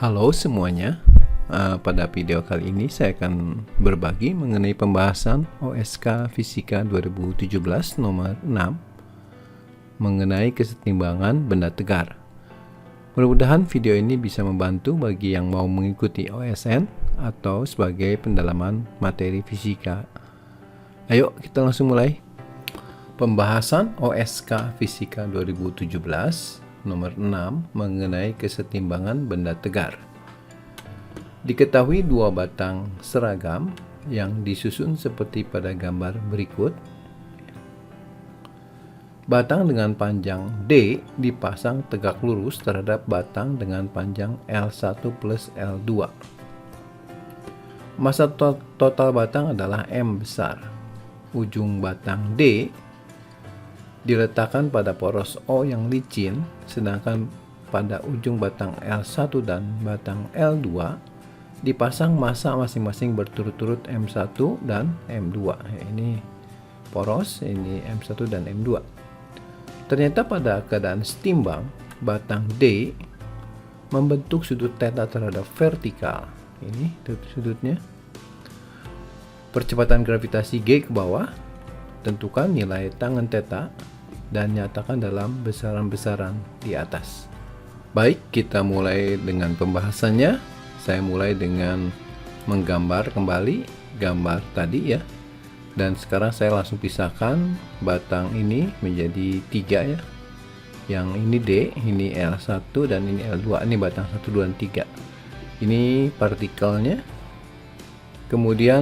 Halo semuanya, pada video kali ini saya akan berbagi mengenai pembahasan OSK Fisika 2017 nomor 6 mengenai kesetimbangan benda tegar. Mudah-mudahan video ini bisa membantu bagi yang mau mengikuti OSN atau sebagai pendalaman materi fisika. Ayo kita langsung mulai. Pembahasan OSK Fisika 2017 nomor 6 mengenai kesetimbangan benda tegar. Diketahui dua batang seragam yang disusun seperti pada gambar berikut. Batang dengan panjang D dipasang tegak lurus terhadap batang dengan panjang L1 plus L2. Massa total batang adalah M besar. Ujung batang D diletakkan pada poros O yang licin, sedangkan pada ujung batang L1 dan batang L2 dipasang massa masing-masing berturut-turut M1 dan M2. Ini poros, ini M1 dan M2. Ternyata pada keadaan setimbang, batang D membentuk sudut theta terhadap vertikal. Ini sudutnya. Percepatan gravitasi G ke bawah. Tentukan nilai tangen theta dan nyatakan dalam besaran-besaran di atas. Baik, kita mulai dengan pembahasannya. Saya mulai dengan menggambar kembali gambar tadi ya. Dan sekarang saya langsung pisahkan batang ini menjadi 3 ya. Yang ini D, ini L1 dan ini L2. Ini batang 1, 2, dan 3. Ini partikelnya. Kemudian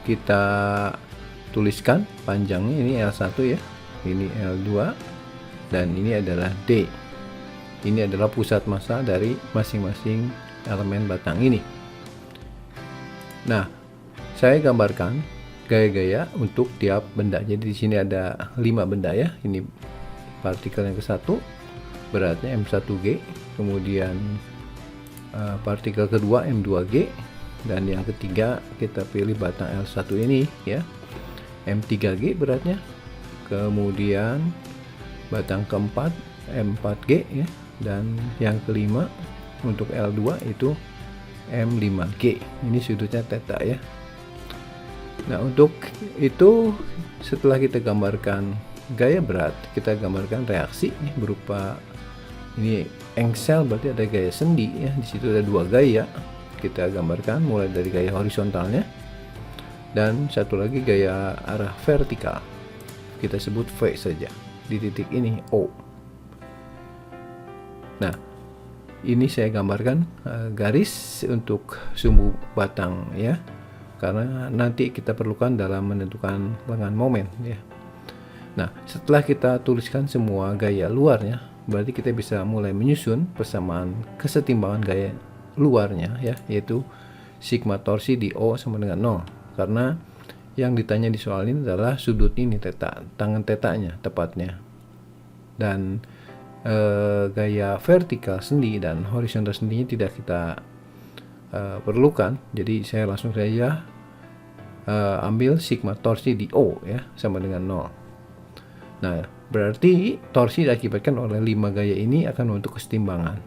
kita tuliskan panjangnya, ini L1 ya, ini L2, dan ini adalah D. Ini adalah pusat massa dari masing-masing elemen batang ini. Nah, saya gambarkan gaya-gaya untuk tiap benda. Jadi di sini ada 5 benda ya. Ini partikel yang ke-1, beratnya M1G, kemudian partikel kedua M2G, dan yang ketiga kita pilih batang L1 ini ya, M3G beratnya. Kemudian batang keempat M4G ya, dan yang kelima untuk L2 itu M5G. Ini sudutnya theta ya. Nah, untuk itu setelah kita gambarkan gaya berat, kita gambarkan reaksi ya, berupa ini engsel, berarti ada gaya sendi ya. Di situ ada 2 gaya. Kita gambarkan mulai dari gaya horizontalnya dan satu lagi gaya arah vertikal. Kita sebut V saja di titik ini O. Nah, ini saya gambarkan garis untuk sumbu batang ya, karena nanti kita perlukan dalam menentukan lengan momen ya. Nah, setelah kita tuliskan semua gaya luarnya, berarti kita bisa mulai menyusun persamaan kesetimbangan gaya luarnya ya, yaitu sigma torsi di O sama dengan 0. Karena yang ditanya di soal ini adalah sudut ini theta, tangen tetanya tepatnya. Dan gaya vertikal sendi dan horizontal sendinya tidak kita perlukan. Jadi saya langsung saja ambil sigma torsi di O ya, sama dengan 0. Nah, berarti torsi diakibatkan oleh 5 gaya ini akan membentuk kesetimbangan.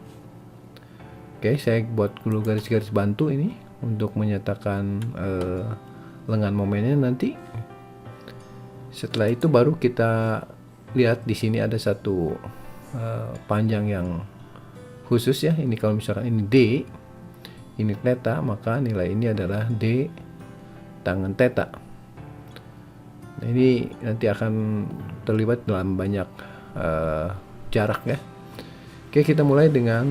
Oke, saya buat dulu garis-garis bantu ini untuk menyatakan lengan momennya nanti. Setelah itu baru kita lihat di sini ada satu panjang yang khusus ya. Ini kalau misalkan ini D, ini theta, maka nilai ini adalah D tangen theta. Nah, ini nanti akan terlibat dalam banyak jarak ya. Oke, kita mulai dengan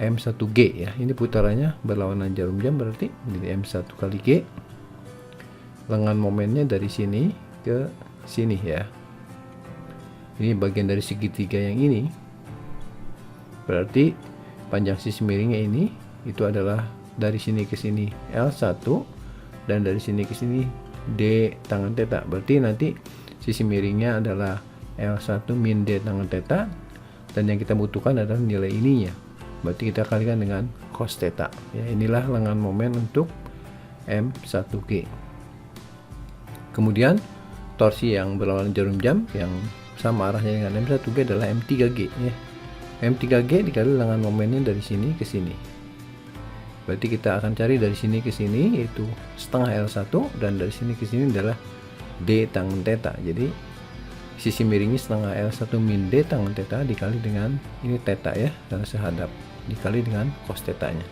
M1G ya. Ini putarannya berlawanan jarum jam, berarti ini M1 kali G. Lengan momennya dari sini ke sini ya. Ini bagian dari segitiga yang ini. Berarti panjang sisi miringnya ini itu adalah dari sini ke sini L1 dan dari sini ke sini D tangen theta. Berarti nanti sisi miringnya adalah L1 min D tangen theta, dan yang kita butuhkan adalah nilai ininya. Berarti kita kalikan dengan cos theta. Ya, inilah lengan momen untuk M1G. Kemudian torsi yang berlawanan jarum jam yang sama arahnya dengan M1G adalah M3G ya. M3G dikali dengan momennya dari sini ke sini. Berarti kita akan cari dari sini ke sini yaitu setengah L1, dan dari sini ke sini adalah D tangen theta. Jadi sisi miringnya setengah L1 min D tangen theta dikali dengan ini theta ya, karena sehadap, dikali dengan cos theta-nya.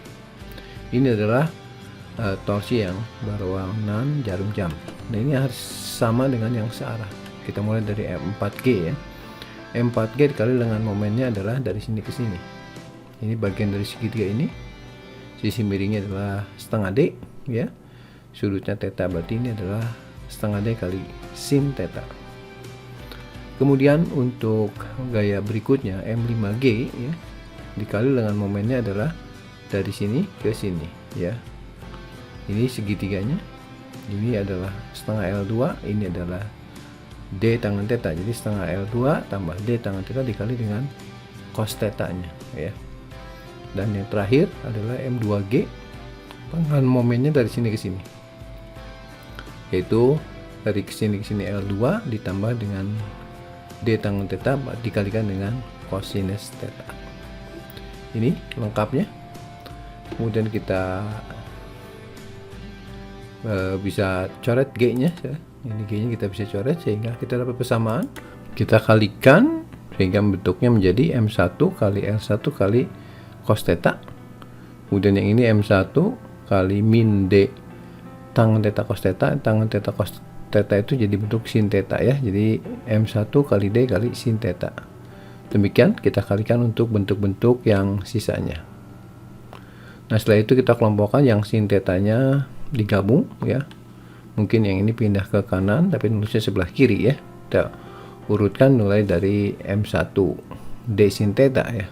Ini adalah torsi yang berwarna jarum jam. Nah, ini harus sama dengan yang searah. Kita mulai dari M4G ya. M4G dikali dengan momennya adalah dari sini ke sini. Ini bagian dari segitiga ini. Sisi miringnya adalah setengah D ya. Sudutnya theta, berarti ini adalah setengah D kali sin theta. Kemudian untuk gaya berikutnya M5G ya, dikali dengan momennya adalah dari sini ke sini ya. Ini segitiganya. Ini adalah setengah L2, ini adalah D tangen theta. Jadi setengah L2 tambah D tangen theta dikali dengan cos theta-nya ya. Dan yang terakhir adalah M2G, panggilan momennya dari sini ke sini. Yaitu dari sini ke sini L2 ditambah dengan D tangen theta dikalikan dengan cosinus theta. Ini lengkapnya. Kemudian kita bisa coret G-nya ya. Ini G-nya kita bisa coret sehingga kita dapat persamaan. Kita kalikan sehingga bentuknya menjadi M1 kali L1 kali cos theta. Kemudian yang ini M1 kali min D tangen theta cos theta. Tangen theta cos theta itu jadi bentuk sin theta ya. Jadi M1 kali D kali sin theta. Demikian kita kalikan untuk bentuk-bentuk yang sisanya. Nah, setelah itu kita kelompokkan yang sin theta-nya digabung ya. Mungkin yang ini pindah ke kanan tapi nulisnya sebelah kiri ya. Kita urutkan mulai dari M1 D sin theta ya,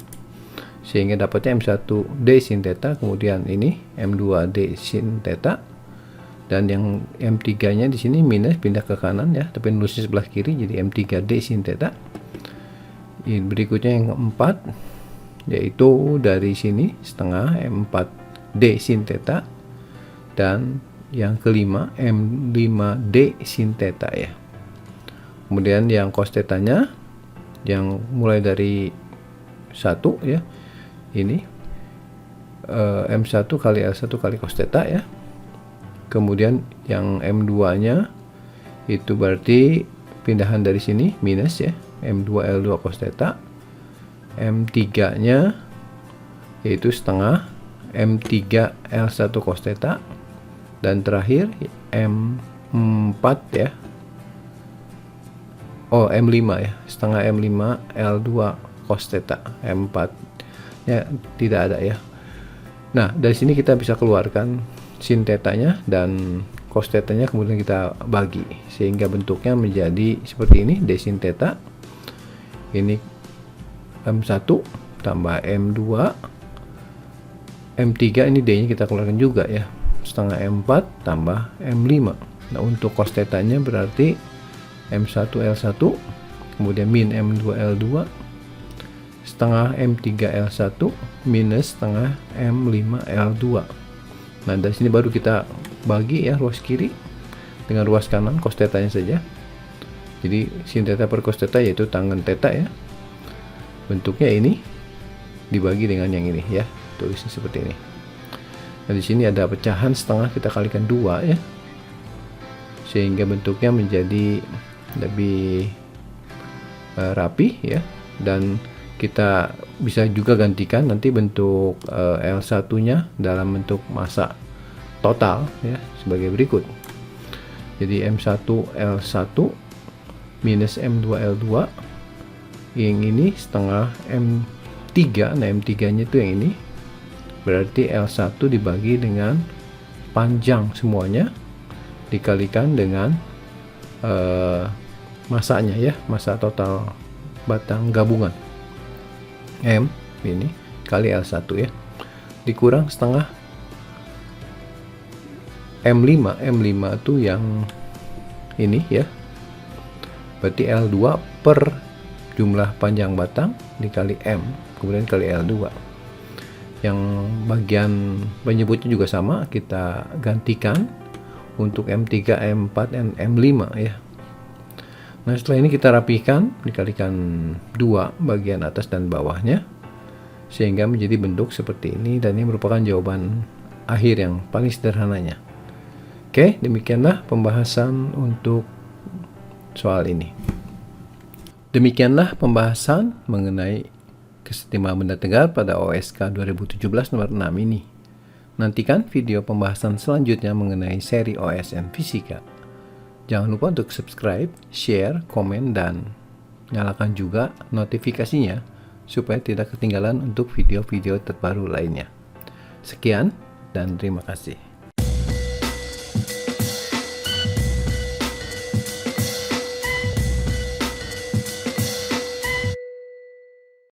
sehingga dapatnya M1 D sin theta, kemudian ini M2 D sin theta, dan yang M3 nya di sini minus pindah ke kanan ya, tapi nulisnya sebelah kiri jadi M3 D sin theta. Ini berikutnya yang keempat, yaitu dari sini setengah M4 D sin theta, dan yang kelima M5D sin theta ya. Kemudian yang cos theta-nya yang mulai dari 1 ya, ini M1 kali L1 kali cos theta ya. Kemudian yang M2 nya itu berarti pindahan dari sini minus ya, M2 L2 cos theta. M3 nya yaitu setengah M3 L1 cos theta, dan terakhir M4 ya, M5 ya, setengah M5 L2 cos theta. M4 ya tidak ada ya. Nah, dari sini kita bisa keluarkan sin theta-nya dan cos theta-nya, kemudian kita bagi sehingga bentuknya menjadi seperti ini, D sin theta. Ini M1 tambah M2, M3 ini D-nya kita keluarkan juga ya, setengah M4 tambah M5. Nah, untuk cos theta-nya berarti M1 L1 kemudian min M2 L2 setengah M3 L1 minus setengah M5 L2. Nah, dari sini baru kita bagi ya ruas kiri dengan ruas kanan cos theta-nya saja. Jadi sin theta per cos theta yaitu tangen theta ya. Bentuknya ini dibagi dengan yang ini ya, tulisnya seperti ini. Nah, di sini ada pecahan setengah, kita kalikan 2 ya, sehingga bentuknya menjadi lebih rapi ya. Dan kita bisa juga gantikan nanti bentuk L1 nya dalam bentuk massa total ya, sebagai berikut. Jadi M1 L1 minus M2 L2, yang ini setengah M3. Nah, M3 nya itu yang ini, berarti L1 dibagi dengan panjang semuanya dikalikan dengan masanya ya, massa total batang gabungan M ini kali L1 ya, dikurang setengah M5. M5 itu yang ini ya, berarti L2 per jumlah panjang batang dikali M kemudian kali L2. Yang bagian penyebutnya juga sama, kita gantikan untuk M3, M4, dan M5 ya. Nah, setelah ini kita rapikan, dikalikan 2 bagian atas dan bawahnya, sehingga menjadi bentuk seperti ini, dan ini merupakan jawaban akhir yang paling sederhananya. Oke, demikianlah pembahasan untuk soal ini. Demikianlah pembahasan mengenai kesetimbangan benda tegar pada OSK 2017 nomor 6 ini. Nantikan video pembahasan selanjutnya mengenai seri OSN Fisika. Jangan lupa untuk subscribe, share, komen, dan nyalakan juga notifikasinya supaya tidak ketinggalan untuk video-video terbaru lainnya. Sekian dan terima kasih.